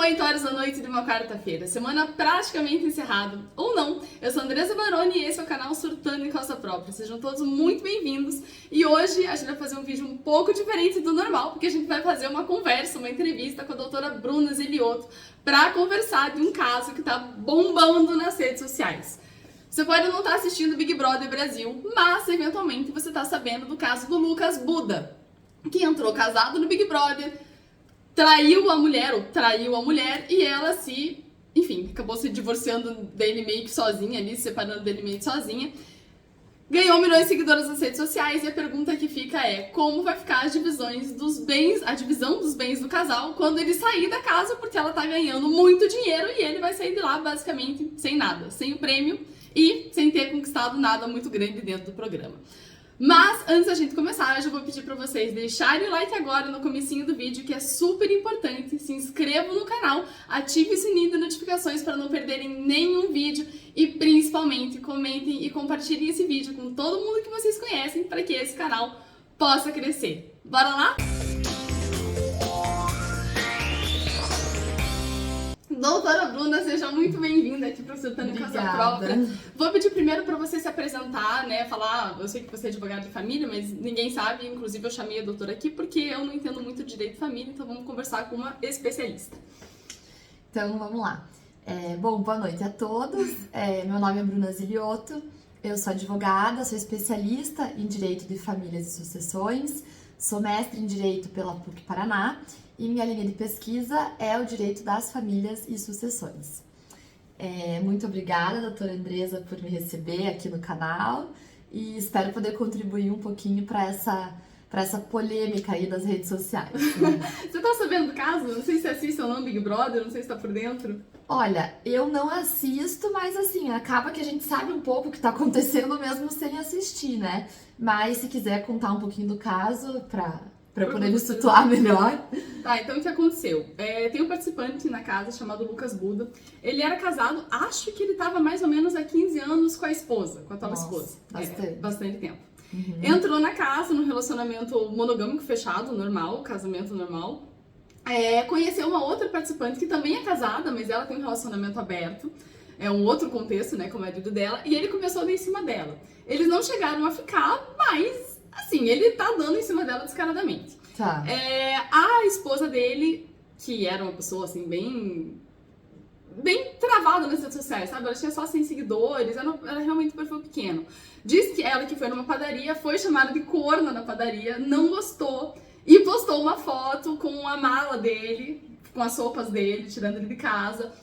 8 horas da noite de uma quarta-feira, semana praticamente encerrada, ou não. Eu sou Andressa Baroni e esse é o canal Surtando em Causa Própria. Sejam todos muito bem-vindos e hoje a gente vai fazer um vídeo um pouco diferente do normal, porque a gente vai fazer uma conversa, uma entrevista com a doutora Bruna Zeliotto para conversar de um caso que tá bombando nas redes sociais. Você pode não estar assistindo Big Brother Brasil, mas eventualmente você está sabendo do caso do Lucas Buda, que entrou casado no Big Brother, traiu a mulher e ela acabou se divorciando dele meio que sozinha ali, se separando dele meio que sozinha. Ganhou milhões de seguidores nas redes sociais e a pergunta que fica é: como vai ficar a divisão dos bens do casal quando ele sair da casa, porque ela tá ganhando muito dinheiro e ele vai sair de lá basicamente sem nada, sem o prêmio e sem ter conquistado nada muito grande dentro do programa. Mas, antes da gente começar, eu já vou pedir pra vocês deixarem o like agora no comecinho do vídeo, que é super importante. Se inscrevam no canal, ative o sininho de notificações para não perderem nenhum vídeo e, principalmente, comentem e compartilhem esse vídeo com todo mundo que vocês conhecem para que esse canal possa crescer. Bora lá? Doutora Bruna, seja muito bem-vinda aqui para o Surtando em Causa Própria. Vou pedir primeiro para você se apresentar, né? Falar, eu sei que você é advogada de família, mas ninguém sabe, inclusive eu chamei a doutora aqui porque eu não entendo muito de direito de família, então vamos conversar com uma especialista. Então vamos lá. Boa noite a todos. Meu nome é Bruna Zeliotto, eu sou advogada, sou especialista em direito de famílias e sucessões, sou mestre em direito pela PUC Paraná. E minha linha de pesquisa é o direito das famílias e sucessões. Muito obrigada, doutora Andressa, por me receber aqui no canal e espero poder contribuir um pouquinho para essa polêmica aí das redes sociais. Você tá sabendo do caso? Não sei se assiste ou não Big Brother, não sei se tá por dentro. Olha, eu não assisto, mas assim, acaba que a gente sabe um pouco o que tá acontecendo mesmo sem assistir, né? Mas se quiser contar um pouquinho do caso para poder me situar melhor. Tá, então o que aconteceu? Tem um participante na casa chamado Lucas Buda. Ele era casado, acho que ele tava mais ou menos há 15 anos com a esposa, com a atual esposa. Bastante tempo. Uhum. Entrou na casa, num relacionamento monogâmico fechado, normal, casamento normal. Conheceu uma outra participante que também é casada, mas ela tem um relacionamento aberto. É um outro contexto, né, com o marido dela. E ele começou a dar em cima dela. Eles não chegaram a ficar, mas assim, ele tá dando em cima dela descaradamente. Tá. A esposa dele, que era uma pessoa, assim, bem travada nas redes sociais, sabe? Ela tinha só 100 seguidores, era realmente um perfil pequeno. Diz que ela, que foi numa padaria, foi chamada de corna na padaria, não gostou e postou uma foto com a mala dele, com as roupas dele, tirando ele de casa.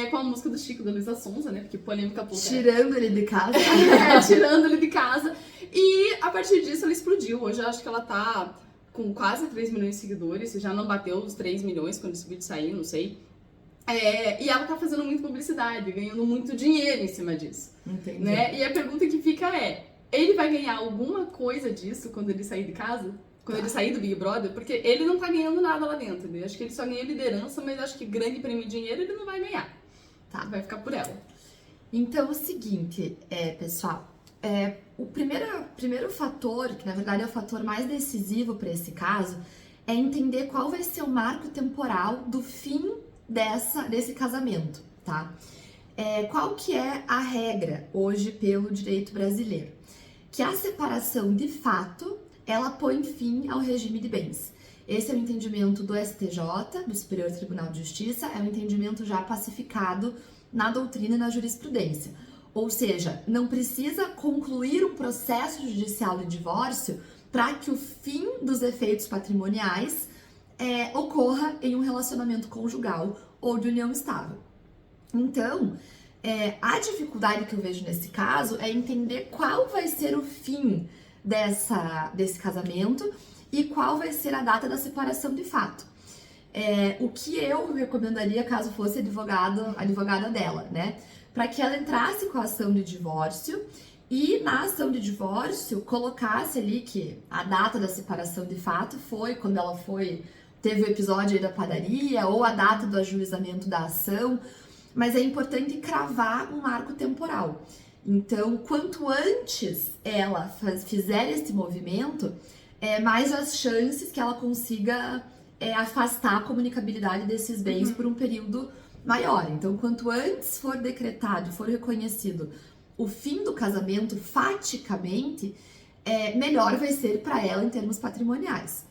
Com a música do Chico, da Luísa Sonza, né? Porque polêmica pouco. Tirando ele de casa. Tirando ele de casa. E a partir disso ela explodiu. Hoje eu acho que ela tá com quase 3 milhões de seguidores. Se já não bateu os 3 milhões quando esse vídeo sair, não sei. E ela tá fazendo muita publicidade, ganhando muito dinheiro em cima disso. Entendi. Né? E a pergunta que fica ele vai ganhar alguma coisa disso quando ele sair de casa? Quando ele sair do Big Brother, porque ele não tá ganhando nada lá dentro, né? Acho que ele só ganha liderança, mas acho que grande prêmio de dinheiro ele não vai ganhar. Tá, vai ficar por ela. Então, o seguinte, pessoal, o primeiro fator, que na verdade é o fator mais decisivo para esse caso, é entender qual vai ser o marco temporal do fim desse casamento, tá? Qual que é a regra hoje pelo direito brasileiro? Que a separação de fato ela põe fim ao regime de bens. Esse é o entendimento do STJ, do Superior Tribunal de Justiça, é um entendimento já pacificado na doutrina e na jurisprudência. Ou seja, não precisa concluir um processo judicial de divórcio para que o fim dos efeitos patrimoniais ocorra em um relacionamento conjugal ou de união estável. Então, a dificuldade que eu vejo nesse caso é entender qual vai ser o fim desse casamento e qual vai ser a data da separação de fato. O que eu recomendaria caso fosse advogada dela, né? Para que ela entrasse com a ação de divórcio e na ação de divórcio colocasse ali que a data da separação de fato foi quando ela teve o episódio aí da padaria ou a data do ajuizamento da ação, mas é importante cravar um marco temporal. Então, quanto antes ela fizer esse movimento, mais as chances que ela consiga afastar a comunicabilidade desses bens por um período maior. Então, quanto antes for decretado, for reconhecido o fim do casamento faticamente, melhor vai ser para ela em termos patrimoniais.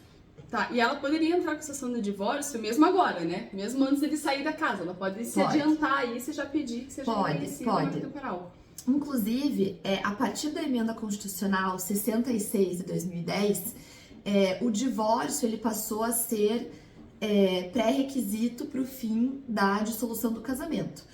Tá, e ela poderia entrar com a sessão de divórcio mesmo agora, né? Mesmo antes dele sair da casa. Ela pode se adiantar aí se já pedir que seja reconhecido o marco temporal. Inclusive, a partir da emenda constitucional 66 de 2010, o divórcio ele passou a ser pré-requisito para o fim da dissolução do casamento.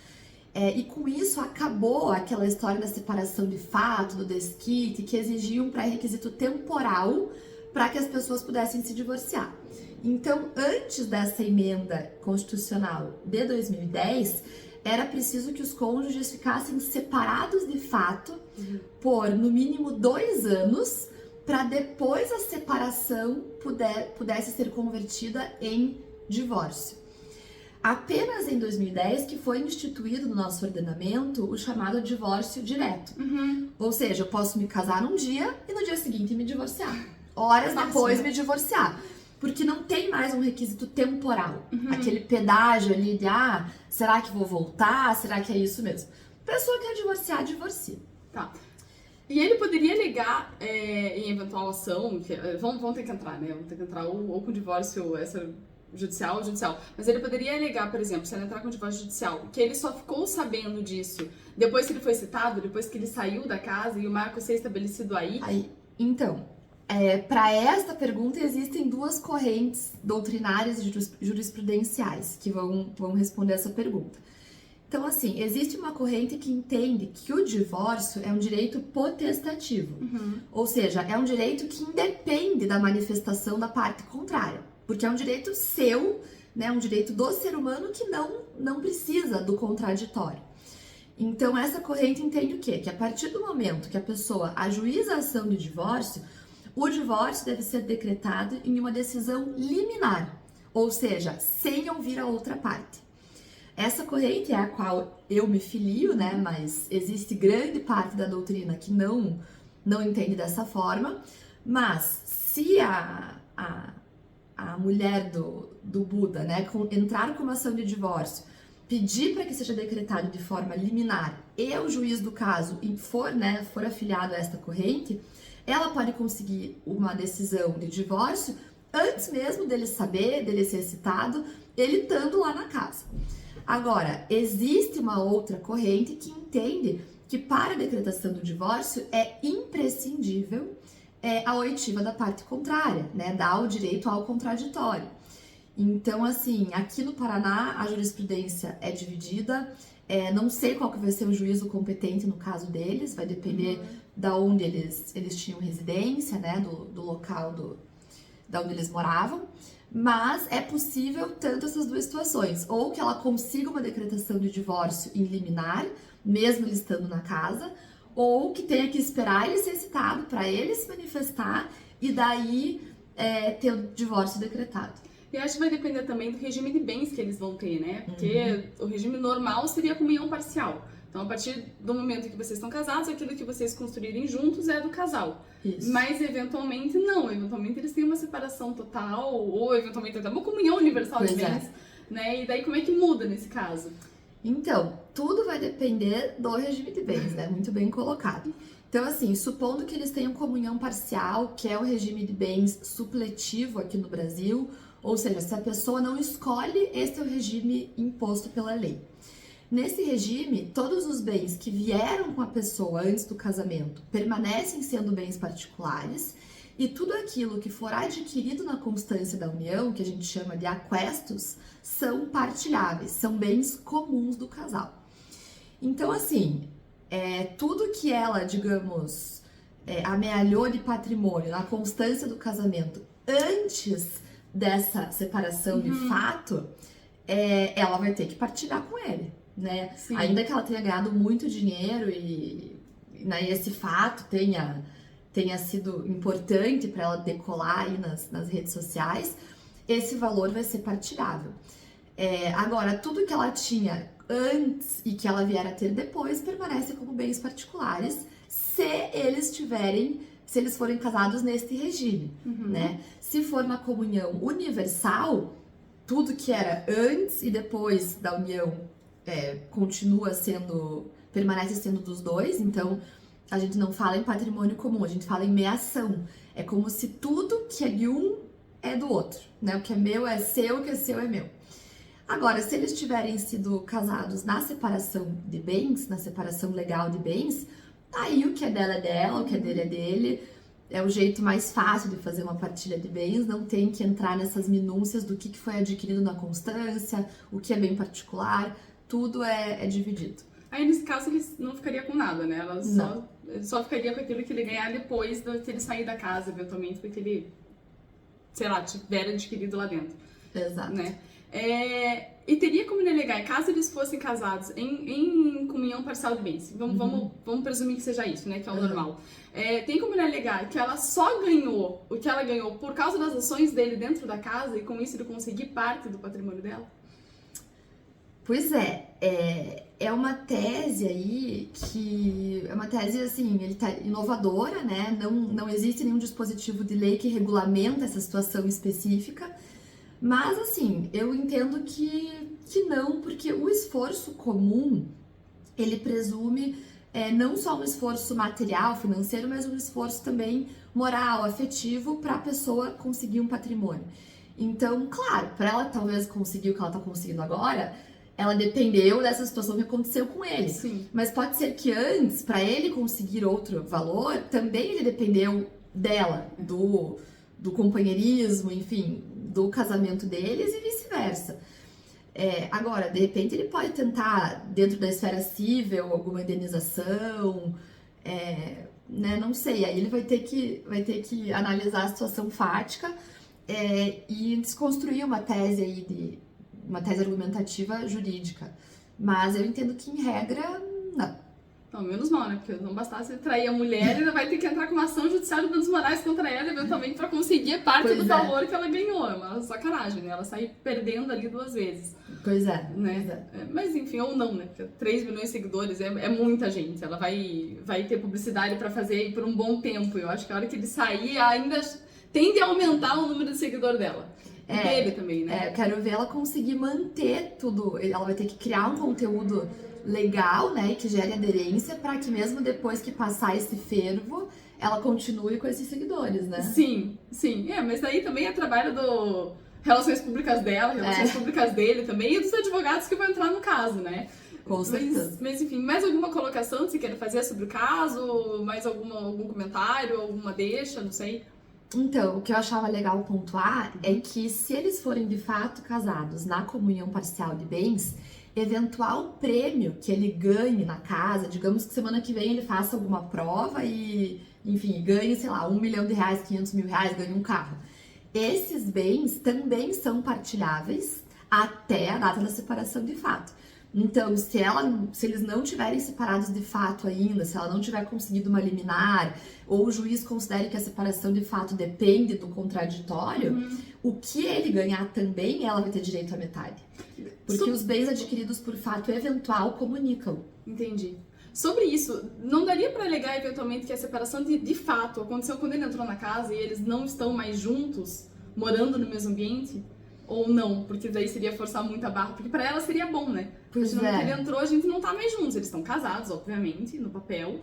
E com isso acabou aquela história da separação de fato, do desquite, que exigia um pré-requisito temporal para que as pessoas pudessem se divorciar. Então, antes dessa emenda constitucional de 2010, era preciso que os cônjuges ficassem separados de fato por, no mínimo, 2 anos, para depois a separação pudesse ser convertida em divórcio. Apenas em 2010 que foi instituído no nosso ordenamento o chamado divórcio direto. Ou seja, eu posso me casar num dia e no dia seguinte me divorciar. Horas depois me divorciar. Porque não tem mais um requisito temporal. Aquele pedágio ali de, será que vou voltar? Será que é isso mesmo? Pessoa que quer divorciar, divorcia. Tá. E ele poderia alegar em eventual ação, vão ter que entrar, né? Vão ter que entrar ou com divórcio judicial. Mas ele poderia alegar, por exemplo, se ele entrar com divórcio judicial, que ele só ficou sabendo disso depois que ele foi citado, depois que ele saiu da casa e o marco ser estabelecido aí? Então, para esta pergunta existem 2 correntes doutrinárias e jurisprudenciais que vão responder essa pergunta. Então, assim, existe uma corrente que entende que o divórcio é um direito potestativo, ou seja, é um direito que independe da manifestação da parte contrária, porque é um direito seu, né, um direito do ser humano que não precisa do contraditório. Então, essa corrente entende o quê? Que a partir do momento que a pessoa ajuiza a ação de divórcio, o divórcio deve ser decretado em uma decisão liminar, ou seja, sem ouvir a outra parte. Essa corrente é a qual eu me filio, né? Mas existe grande parte da doutrina que não entende dessa forma. Mas se a mulher do Buda, né, entrar com uma ação de divórcio, pedir para que seja decretado de forma liminar e o juiz do caso for afiliado a esta corrente, ela pode conseguir uma decisão de divórcio antes mesmo dele saber, dele ser citado, ele estando lá na casa. Agora, existe uma outra corrente que entende que para a decretação do divórcio é imprescindível a oitiva da parte contrária, né? Dá o direito ao contraditório. Então, assim, aqui no Paraná a jurisprudência é dividida. Não sei qual que vai ser o juízo competente no caso deles, vai depender da onde eles tinham residência, né? Do local da onde eles moravam. Mas é possível tanto essas 2 situações, ou que ela consiga uma decretação de divórcio em liminar, mesmo ele estando na casa, ou que tenha que esperar ele ser citado para ele se manifestar e daí ter o divórcio decretado. E acho que vai depender também do regime de bens que eles vão ter, né? Porque o regime normal seria a comunhão parcial. Então, a partir do momento em que vocês estão casados, aquilo que vocês construírem juntos é do casal. Isso. Mas, eventualmente, não. Eventualmente, eles têm uma separação total, ou, eventualmente, até uma comunhão universal de bens. Né? E daí, como é que muda nesse caso? Então, tudo vai depender do regime de bens, né? Muito bem colocado. Então, assim, supondo que eles tenham comunhão parcial, que é o regime de bens supletivo aqui no Brasil, ou seja, se a pessoa não escolhe, esse é o regime imposto pela lei. Nesse regime, todos os bens que vieram com a pessoa antes do casamento permanecem sendo bens particulares e tudo aquilo que for adquirido na constância da união, que a gente chama de aquestos, são partilháveis, são bens comuns do casal. Então, assim, tudo que ela, digamos, amealhou de patrimônio na constância do casamento antes dessa separação de fato, ela vai ter que partilhar com ele. Né? Ainda que ela tenha ganhado muito dinheiro e esse fato tenha sido importante para ela decolar aí nas redes sociais, esse valor vai ser partilhável. Agora, tudo que ela tinha antes e que ela vier a ter depois permanece como bens particulares se eles tiverem se eles forem casados neste regime, né? Se for na comunhão universal, tudo que era antes e depois da união permanece sendo dos dois, então a gente não fala em patrimônio comum, a gente fala em meação. É como se tudo que é de um é do outro, né? O que é meu é seu, o que é seu é meu. Agora, se eles tiverem sido casados na separação de bens, na separação legal de bens, aí o que é dela é dela, o que é dele é dele. É o jeito mais fácil de fazer uma partilha de bens, não tem que entrar nessas minúcias do que foi adquirido na constância, o que é bem particular, tudo é dividido. Aí, nesse caso, ele não ficaria com nada, né? Ela só ficaria com aquilo que ele ganhar depois de ele sair da casa, eventualmente, porque ele, sei lá, tiver adquirido lá dentro. Exato. Né? E teria como ele alegar, caso eles fossem casados em comunhão parcial de bens, vamos presumir que seja isso, né, que é o normal. Tem como ele alegar que ela só ganhou o que ela ganhou por causa das ações dele dentro da casa e com isso ele conseguir parte do patrimônio dela? Pois é uma tese aí que é uma tese assim, ele tá inovadora, né? Não existe nenhum dispositivo de lei que regulamenta essa situação específica. Mas, assim, eu entendo que não, porque o esforço comum, ele presume não só um esforço material, financeiro, mas um esforço também moral, afetivo, para a pessoa conseguir um patrimônio. Então, claro, para ela talvez conseguir o que ela está conseguindo agora, ela dependeu dessa situação que aconteceu com ele. Sim. Mas pode ser que antes, para ele conseguir outro valor, também ele dependeu dela, do companheirismo, enfim, do casamento deles e vice-versa. Agora, de repente, ele pode tentar, dentro da esfera civil, alguma indenização, né, não sei, aí ele vai ter que analisar a situação fática e desconstruir uma tese argumentativa jurídica. Mas eu entendo que, em regra, não. Não, menos mal, né? Porque não bastasse trair a mulher, ainda vai ter que entrar com uma ação judicial de danos morais contra ela, eventualmente, pra conseguir parte do valor que ela ganhou. É uma sacanagem, né? Ela sai perdendo ali 2 vezes. Pois é. Né? Mas enfim, ou não, né? Porque 3 milhões de seguidores é muita gente. Ela vai ter publicidade pra fazer por um bom tempo. Eu acho que a hora que ele sair, ainda tende a aumentar o número de seguidor dela. Dele também, né? Eu quero ver ela conseguir manter tudo. Ela vai ter que criar um conteúdo legal, né, e que gere aderência para que mesmo depois que passar esse fervo, ela continue com esses seguidores, né? Sim. Mas daí também é trabalho do relações públicas dela, relações públicas dele também e dos advogados que vão entrar no caso, né? Com certeza. Mas enfim, mais alguma colocação que você queira fazer sobre o caso? Mais algum comentário, alguma deixa, não sei? Então, o que eu achava legal pontuar é que se eles forem de fato casados na comunhão parcial de bens, eventual prêmio que ele ganhe na casa, digamos que semana que vem ele faça alguma prova e, enfim, ganhe, sei lá, R$1 milhão, R$500 mil, ganhe um carro. Esses bens também são partilháveis até a data da separação de fato. Então, se eles não tiverem separados de fato ainda, se ela não tiver conseguido uma liminar, ou o juiz considere que a separação de fato depende do contraditório, o que ele ganhar também, ela vai ter direito à metade. Porque os bens adquiridos por fato eventual comunicam. Entendi. Sobre isso, não daria para alegar eventualmente que a separação de fato aconteceu quando ele entrou na casa e eles não estão mais juntos, morando no mesmo ambiente? Ou não? Porque daí seria forçar muito a barra. Porque para ela seria bom, né? Pois porque ele entrou, a gente não tá mais juntos. Eles estão casados, obviamente, no papel,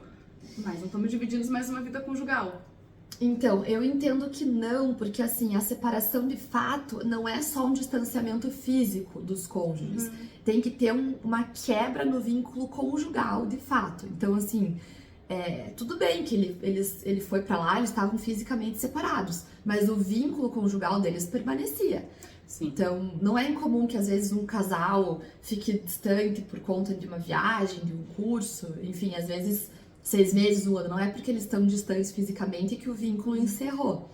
mas não estamos dividindo mais uma vida conjugal. Então, eu entendo que não, porque assim, a separação de fato não é só um distanciamento físico dos cônjuges. Tem que ter uma quebra no vínculo conjugal, de fato. Então, assim, tudo bem que ele foi pra lá, eles estavam fisicamente separados, mas o vínculo conjugal deles permanecia. Sim. Então, não é incomum que às vezes um casal fique distante por conta de uma viagem, de um curso, enfim, às vezes 6 meses, 1 ano, não é porque eles estão distantes fisicamente que o vínculo encerrou.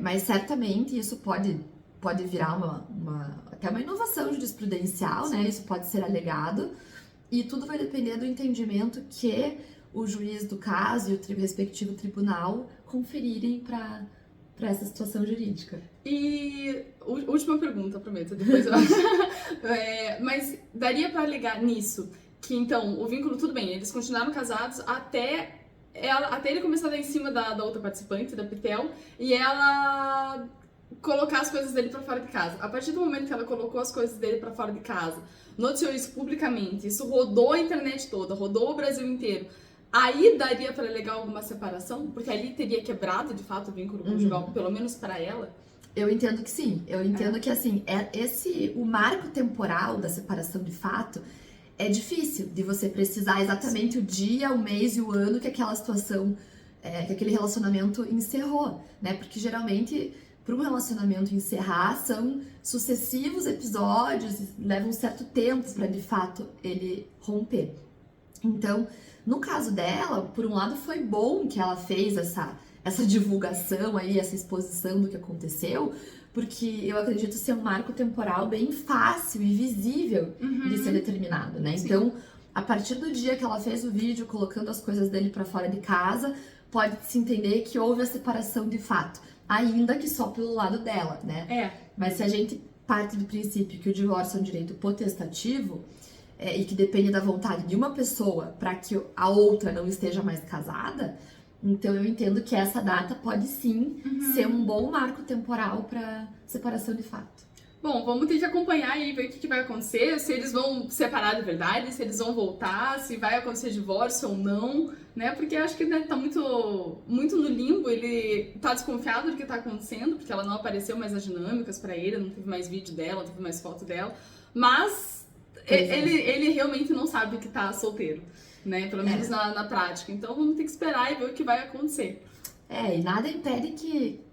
Mas certamente isso pode virar até uma inovação jurisprudencial, né? Isso pode ser alegado e tudo vai depender do entendimento que o juiz do caso e o respectivo tribunal conferirem para essa situação jurídica. E última pergunta, prometo, depois eu mas daria para alegar nisso que, então, o vínculo, tudo bem, eles continuaram casados até até ele começar a dar em cima da outra participante, da Pitel, e ela colocar as coisas dele pra fora de casa. A partir do momento que ela colocou as coisas dele pra fora de casa, noticiou isso publicamente, isso rodou a internet toda, rodou o Brasil inteiro, aí daria pra alegar alguma separação? Porque ali teria quebrado, de fato, o vínculo conjugal, pelo menos pra ela? Eu entendo que sim. Eu entendo que, assim, o marco temporal da separação de fato é difícil de você precisar exatamente o dia, o mês e o ano que aquela situação, que aquele relacionamento encerrou, né? Porque geralmente, para um relacionamento encerrar, são sucessivos episódios, leva um certo tempo para de fato ele romper. Então, no caso dela, por um lado foi bom que ela fez essa divulgação aí, essa exposição do que aconteceu, porque eu acredito ser um marco temporal bem fácil e visível de ser determinado, né? Sim. Então, a partir do dia que ela fez o vídeo colocando as coisas dele pra fora de casa, pode-se entender que houve a separação de fato, ainda que só pelo lado dela, né? Mas se a gente parte do princípio que o divórcio é um direito potestativo, e que depende da vontade de uma pessoa para que a outra não esteja mais casada, então eu entendo que essa data pode sim ser um bom marco temporal para separação de fato. Bom, vamos ter que acompanhar e ver o que vai acontecer, se eles vão separar de verdade, se eles vão voltar, se vai acontecer divórcio ou não, né? Porque eu acho que ele tá muito no limbo, ele tá desconfiado do que tá acontecendo, porque ela não apareceu mais as dinâmicas pra ele, não teve mais vídeo dela, não teve mais foto dela, mas ele realmente não sabe que tá solteiro, né? Pelo menos na prática. Então vamos ter que esperar e ver o que vai acontecer. E nada impede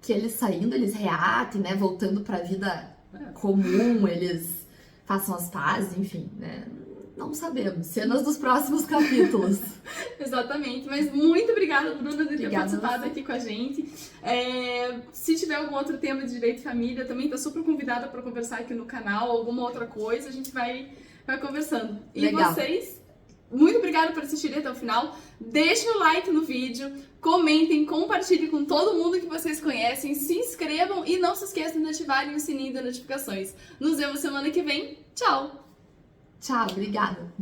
que eles saindo, eles reatem, né? Voltando pra vida comum, eles façam as pazes, enfim, né? Não sabemos. Cenas dos próximos capítulos. Exatamente. Mas muito obrigada, Bruna, de ter participado aqui com a gente. Se tiver algum outro tema de direito de família, também tá super convidada para conversar aqui no canal, alguma outra coisa, a gente vai conversando. Legal. E vocês, muito obrigada por assistirem até o final. Deixem o like no vídeo, comentem, compartilhem com todo mundo que vocês conhecem, se inscrevam e não se esqueçam de ativarem o sininho das notificações. Nos vemos semana que vem. Tchau! Tchau, obrigada!